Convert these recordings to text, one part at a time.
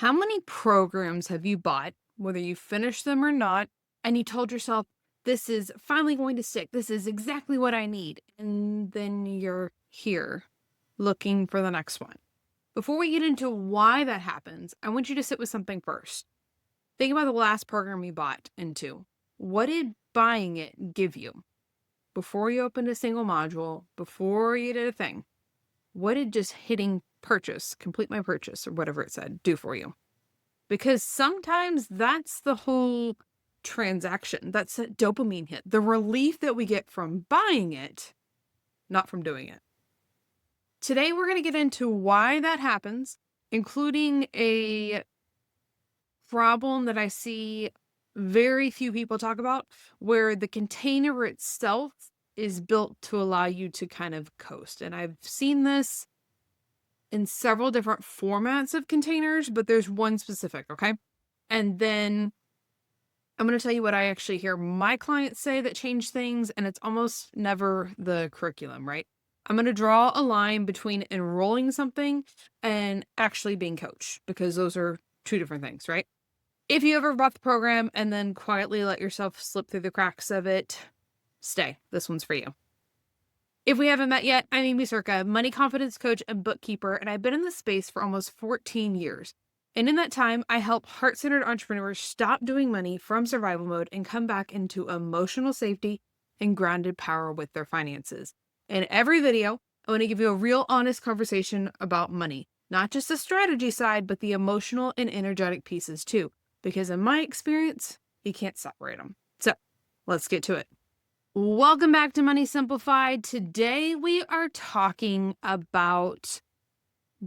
How many programs have you bought, whether you finished them or not, and you told yourself, this is finally going to stick. This is exactly what I need. And then you're here looking for the next one. Before we get into why that happens, I want you to sit with something first. Think about the last program you bought into. What did buying it give you? Before you opened a single module, before you did a thing, what did just hitting purchase, complete my purchase, or whatever it said, do for you? Because sometimes that's the whole transaction. That's a dopamine hit. The relief that we get from buying it, not from doing it. Today, we're going to get into why that happens, including a problem that I see very few people talk about, where the container itself is built to allow you to kind of coast. And I've seen this in several different formats of containers, but there's one specific, okay? And then I'm going to tell you what I actually hear my clients say that change things, and it's almost never the curriculum, right? I'm going to draw a line between enrolling something and actually being coached, because those are two different things, right? If you ever bought the program and then quietly let yourself slip through the cracks of it, stay. This one's for you. If we haven't met yet, I'm Aimee Cerka, money confidence coach and bookkeeper, and I've been in this space for almost 14 years. And in that time, I help heart-centered entrepreneurs stop doing money from survival mode and come back into emotional safety and grounded power with their finances. In every video, I want to give you a real honest conversation about money, not just the strategy side, but the emotional and energetic pieces too. Because in my experience, you can't separate them. So let's get to it. Welcome back to Money Simplified. Today we are talking about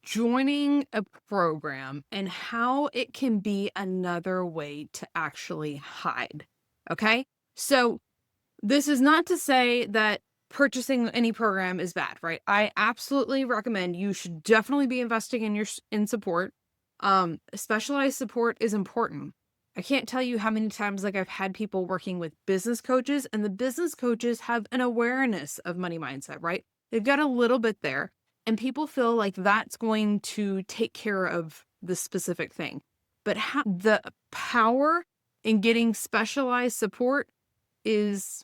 joining a program and how it can be another way to actually hide. Okay? So this is not to say that purchasing any program is bad, right? I absolutely recommend you should definitely be investing in support. Specialized support is important. I can't tell you how many times I've had people working with business coaches, and the business coaches have an awareness of money mindset, right? They've got a little bit there, and people feel like that's going to take care of the specific thing. But the power in getting specialized support is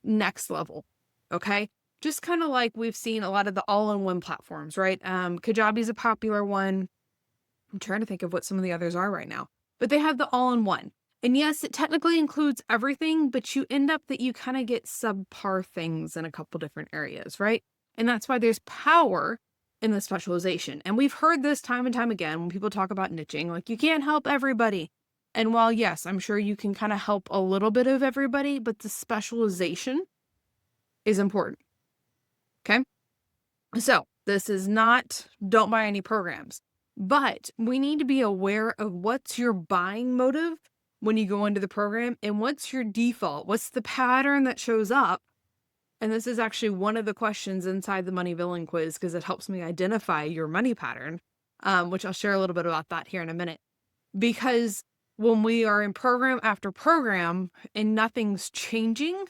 next level. Okay. Just kind of like we've seen a lot of the all-in-one platforms, right? Kajabi is a popular one. I'm trying to think of what some of the others are right now, but they have the all-in-one. And yes, it technically includes everything, but you end up that you kind of get subpar things in a couple different areas, right? And that's why there's power in the specialization. And we've heard this time and time again when people talk about niching, like you can't help everybody. And while, yes, I'm sure you can kind of help a little bit of everybody, but the specialization is important. Okay. So this is not, don't buy any programs, but we need to be aware of what's your buying motive when you go into the program and what's your default. What's the pattern that shows up? And this is actually one of the questions inside the Money Villain quiz, because it helps me identify your money pattern, which I'll share a little bit about that here in a minute. Because when we are in program after program and nothing's changing,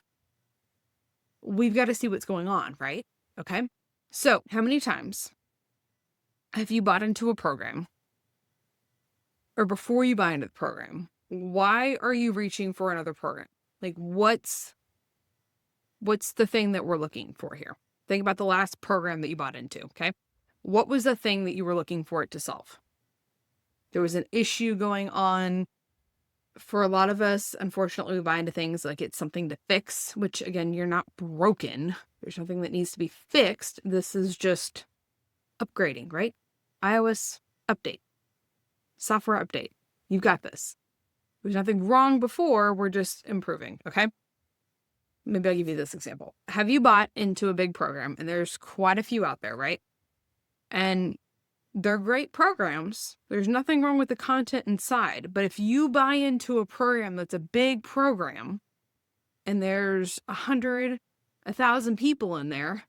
we've got to see what's going on, right? Okay. So how many times have you bought into a program, or before you buy into the program, why are you reaching for another program? Like what's the thing that we're looking for here? Think about the last program that you bought into. Okay. What was the thing that you were looking for it to solve? There was an issue going on. For a lot of us, unfortunately, we buy into things like it's something to fix, which again, you're not broken. There's nothing that needs to be fixed. This is just upgrading, right? iOS update, software update. You've got this. There's nothing wrong before. We're just improving. Okay. Maybe I'll give you this example. Have you bought into a big program? And there's quite a few out there, right? And they're great programs. There's nothing wrong with the content inside. But if you buy into a program that's a big program and there's 100, 1,000 people in there,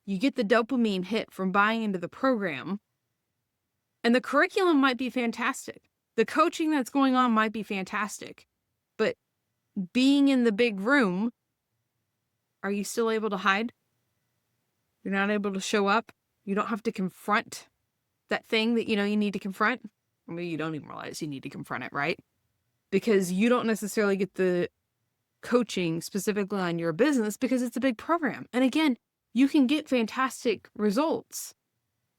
you get the dopamine hit from buying into the program. And the curriculum might be fantastic. The coaching that's going on might be fantastic. But being in the big room, are you still able to hide? You're not able to show up. You don't have to confront that thing that you know you need to confront. or maybe you don't even realize you need to confront it, right? Because you don't necessarily get the coaching specifically on your business because it's a big program. And again, you can get fantastic results,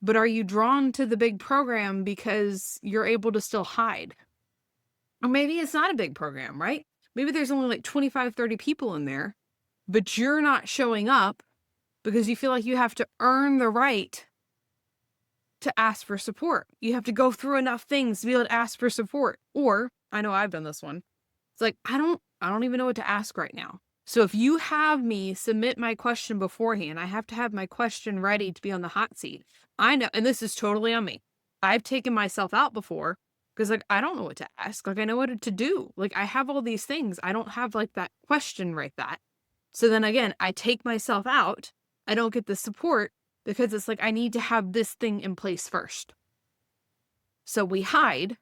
but are you drawn to the big program because you're able to still hide? Or maybe it's not a big program, right? Maybe there's only like 25, 30 people in there, but you're not showing up because you feel like you have to earn the right to ask for support. You have to go through enough things to be able to ask for support. Or, I know I've done this one. It's like, I don't even know what to ask right now. So if you have me submit my question beforehand, I have to have my question ready to be on the hot seat. I know, and this is totally on me. I've taken myself out before because like, I don't know what to ask. Like I know what to do. Like I have all these things. I don't have like that question right that. So then again, I take myself out. I don't get the support because it's like, I need to have this thing in place first. So we hide,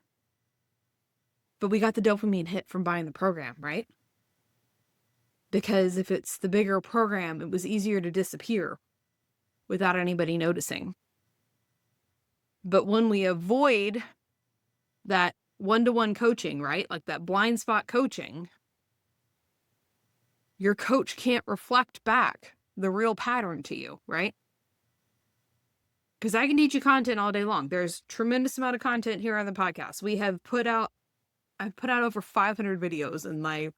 but we got the dopamine hit from buying the program, right? Because if it's the bigger program, it was easier to disappear without anybody noticing. But when we avoid that one-to-one coaching, right? Like that blind spot coaching, your coach can't reflect back the real pattern to you, right? Because I can teach you content all day long. There's tremendous amount of content here on the podcast. I've put out over 500 videos in my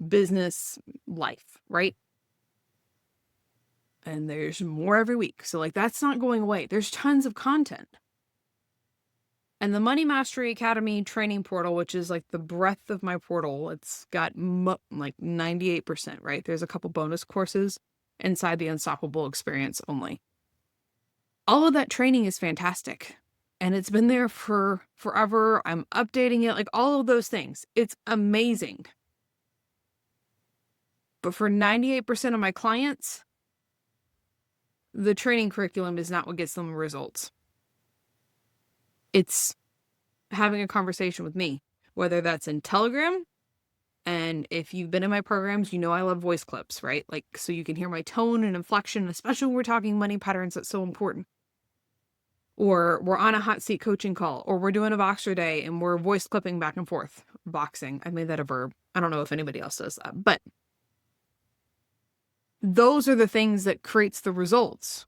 business life, right? And there's more every week. So like that's not going away. There's tons of content. And the Money Mastery Academy training portal, which is like the breadth of my portal, it's got like 98%, right? There's a couple bonus courses inside the Unstoppable Experience only. All of that training is fantastic. And it's been there for forever. I'm updating it, like all of those things. It's amazing. But for 98% of my clients, the training curriculum is not what gets them results. It's having a conversation with me, whether that's in Telegram. And if you've been in my programs, you know I love voice clips, right? Like, so you can hear my tone and inflection, especially when we're talking money patterns, that's so important. Or we're on a hot seat coaching call, or we're doing a Voxer day and we're voice clipping back and forth. Voxing, I made that a verb. I don't know if anybody else does that, but those are the things that creates the results.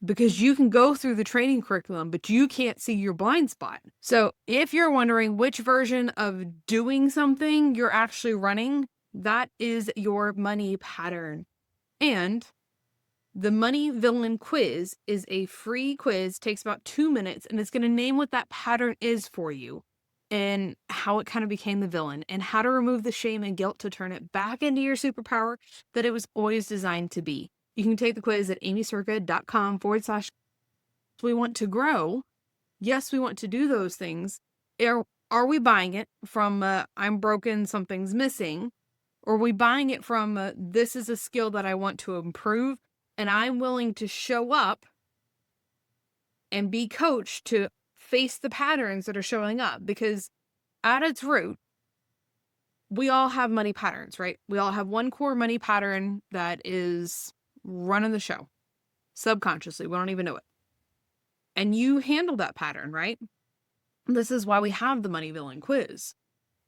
Because you can go through the training curriculum, but you can't see your blind spot. So if you're wondering which version of doing something you're actually running, that is your money pattern. And the Money Villain Quiz is a free quiz, takes about 2 minutes, and it's going to name what that pattern is for you and how it kind of became the villain and how to remove the shame and guilt to turn it back into your superpower that it was always designed to be. You can take the quiz at aimeecerka.com/we want to grow. Yes, we want to do those things. Are we buying it from I'm broken, something's missing? Or are we buying it from this is a skill that I want to improve and I'm willing to show up and be coached to face the patterns that are showing up? Because at its root, we all have money patterns, right? We all have one core money pattern that is running the show subconsciously. We don't even know it. And you handle that pattern, right? This is why we have the Money Villain Quiz,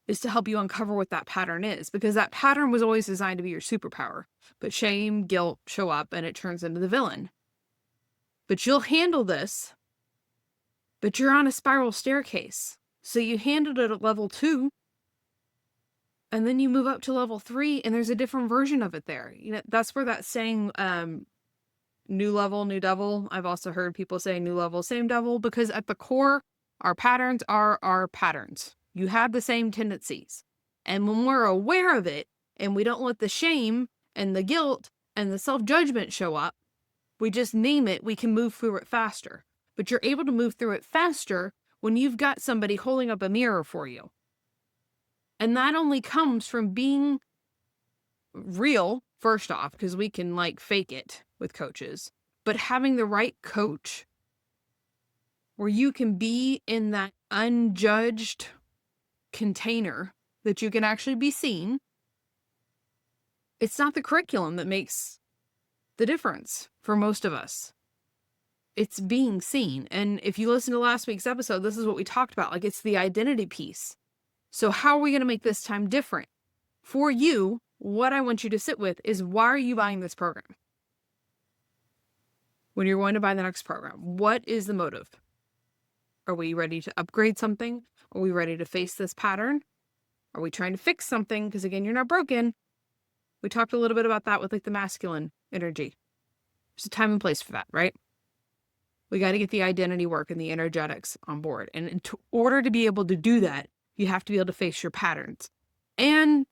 is to help you uncover what that pattern is, because that pattern was always designed to be your superpower. But shame, guilt show up and it turns into the villain. But you'll handle this, but you're on a spiral staircase. So you handled it at level 2, and then you move up to level 3 and there's a different version of it there. You know, that's where that saying, new level, new devil. I've also heard people say new level, same devil, because at the core, our patterns are our patterns. You have the same tendencies. And when we're aware of it and we don't let the shame and the guilt and the self-judgment show up, we just name it, we can move through it faster. But you're able to move through it faster when you've got somebody holding up a mirror for you. And that only comes from being real, first off, because we can like fake it with coaches, but having the right coach where you can be in that unjudged container that you can actually be seen. It's not the curriculum that makes the difference for most of us. It's being seen. And if you listen to last week's episode, this is what we talked about. Like, it's the identity piece. So how are we going to make this time different? For you, what I want you to sit with is, why are you buying this program? When you're going to buy the next program, what is the motive? Are we ready to upgrade something? Are we ready to face this pattern? Are we trying to fix something? Because again, you're not broken. We talked a little bit about that with like the masculine energy. There's a time and place for that, right? We got to get the identity work and the energetics on board. And in order to be able to do that, you have to be able to face your patterns. And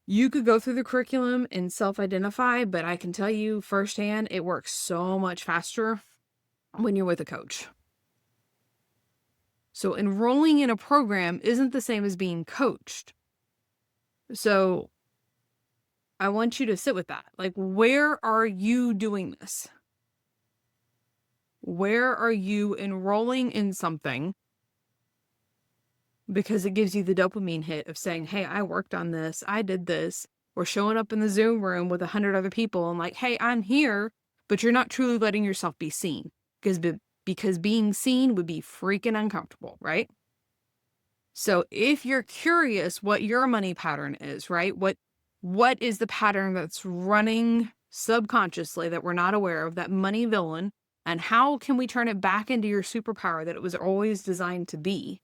you could go through the curriculum and self-identify, but I can tell you firsthand, it works so much faster when you're with a coach. So enrolling in a program isn't the same as being coached. So I want you to sit with that. Like, where are you doing this? Where are you enrolling in something? Because it gives you the dopamine hit of saying, hey, I worked on this, I did this, or showing up in the Zoom room with 100 other people and like, hey, I'm here, but you're not truly letting yourself be seen, because being seen would be freaking uncomfortable, right? So if you're curious what your money pattern is, right? What is the pattern that's running subconsciously that we're not aware of, that money villain, and how can we turn it back into your superpower that it was always designed to be?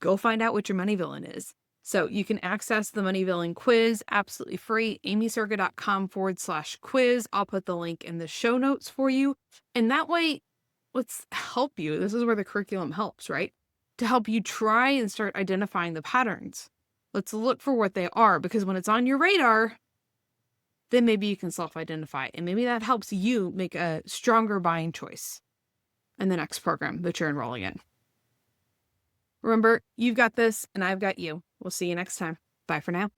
Go find out what your money villain is. So you can access the money villain quiz absolutely free, aimeecerka.com/quiz. I'll put the link in the show notes for you. And that way, let's help you. This is where the curriculum helps, right? To help you try and start identifying the patterns. Let's look for what they are, because when it's on your radar, then maybe you can self-identify. And maybe that helps you make a stronger buying choice in the next program that you're enrolling in. Remember, you've got this and I've got you. We'll see you next time. Bye for now.